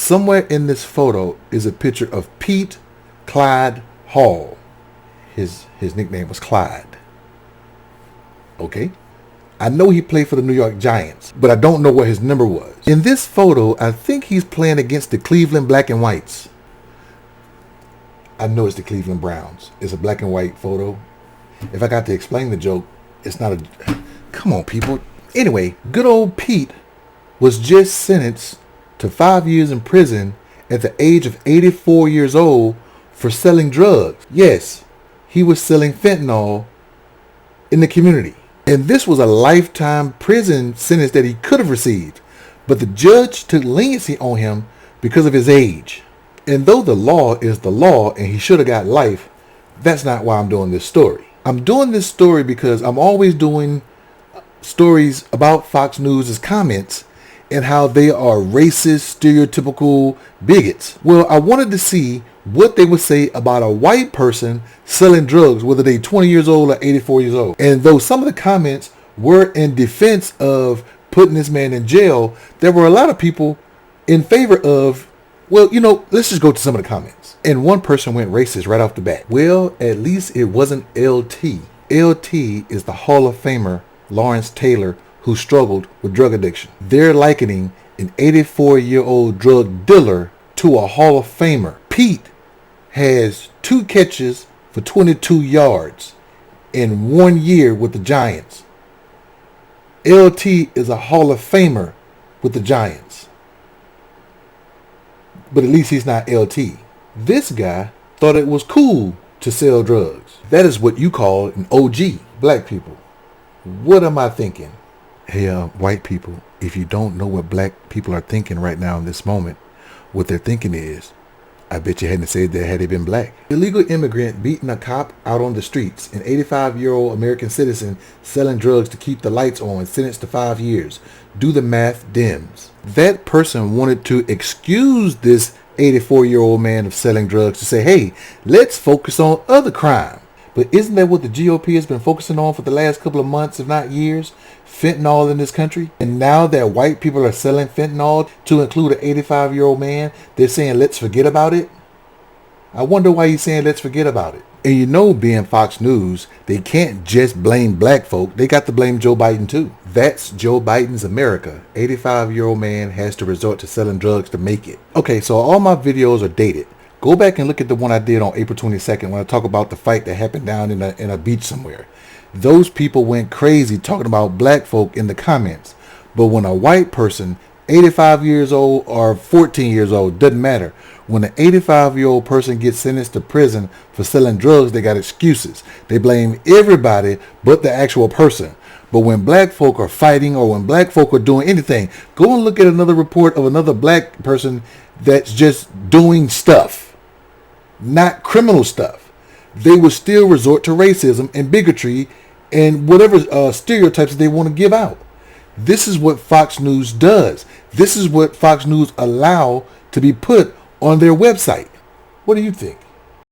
Somewhere in this photo is a picture of Pete Clyde Hall. His nickname was Clyde. Okay. I know he played for the New York Giants, but I don't know what his number was. In this photo, I think he's playing against the Cleveland Black and Whites. I know it's the Cleveland Browns. It's a black and white photo. If I got to explain the joke, it's not a... Come on, people. Anyway, good old Pete was just sentenced to 5 years in prison at the age of 84 years old for selling drugs. Yes, he was selling fentanyl in the community. And this was a lifetime prison sentence that he could have received. But the judge took leniency on him because of his age. And though the law is the law and he should have got life, that's not why I'm doing this story. I'm doing this story because I'm always doing stories about Fox News' comments and how they are racist, stereotypical bigots. Well, I wanted to see what they would say about a white person selling drugs, whether they 20 years old or 84 years old. And though some of the comments were in defense of putting this man in jail, there were a lot of people in favor of, well, you know, let's just go to some of the comments. And one person went racist right off the bat. Well, at least it wasn't LT. LT is the Hall of Famer Lawrence Taylor, who struggled with drug addiction. They're likening an 84-year-old drug dealer to a Hall of Famer. Pete has 2 catches for 22 yards in 1 year with the Giants. LT is a Hall of Famer with the Giants. But at least he's not LT. This guy thought it was cool to sell drugs. That is what you call an OG, black people. What am I thinking? Hey, white people, if you don't know what black people are thinking right now in this moment, what they're thinking is, I bet you hadn't said that had he been black. Illegal immigrant beating a cop out on the streets. An 85-year-old American citizen selling drugs to keep the lights on, sentenced to 5 years. Do the math, Dems. That person wanted to excuse this 84-year-old man of selling drugs to say, hey, let's focus on other crime. But isn't that what the GOP has been focusing on for the last couple of months, if not years? Fentanyl in this country. And now that white people are selling fentanyl to include an 85-year-old man, they're saying, let's forget about it. I wonder why he's saying, let's forget about it. And you know, being Fox News, they can't just blame black folk. They got to blame Joe Biden too. That's Joe Biden's America. 85-year-old man has to resort to selling drugs to make it. Okay, so all my videos are dated. Go back and look at the one I did on April 22nd when I talk about the fight that happened down in a beach somewhere. Those people went crazy talking about black folk in the comments. But when a white person, 85 years old or 14 years old, doesn't matter. When an 85-year-old person gets sentenced to prison for selling drugs, they got excuses. They blame everybody but the actual person. But when black folk are fighting or when black folk are doing anything, go and look at another report of another black person that's just doing stuff, not criminal stuff. They will still resort to racism and bigotry and whatever stereotypes they want to give out. This is what Fox News does. This is what Fox News allow to be put on their website. What do you think?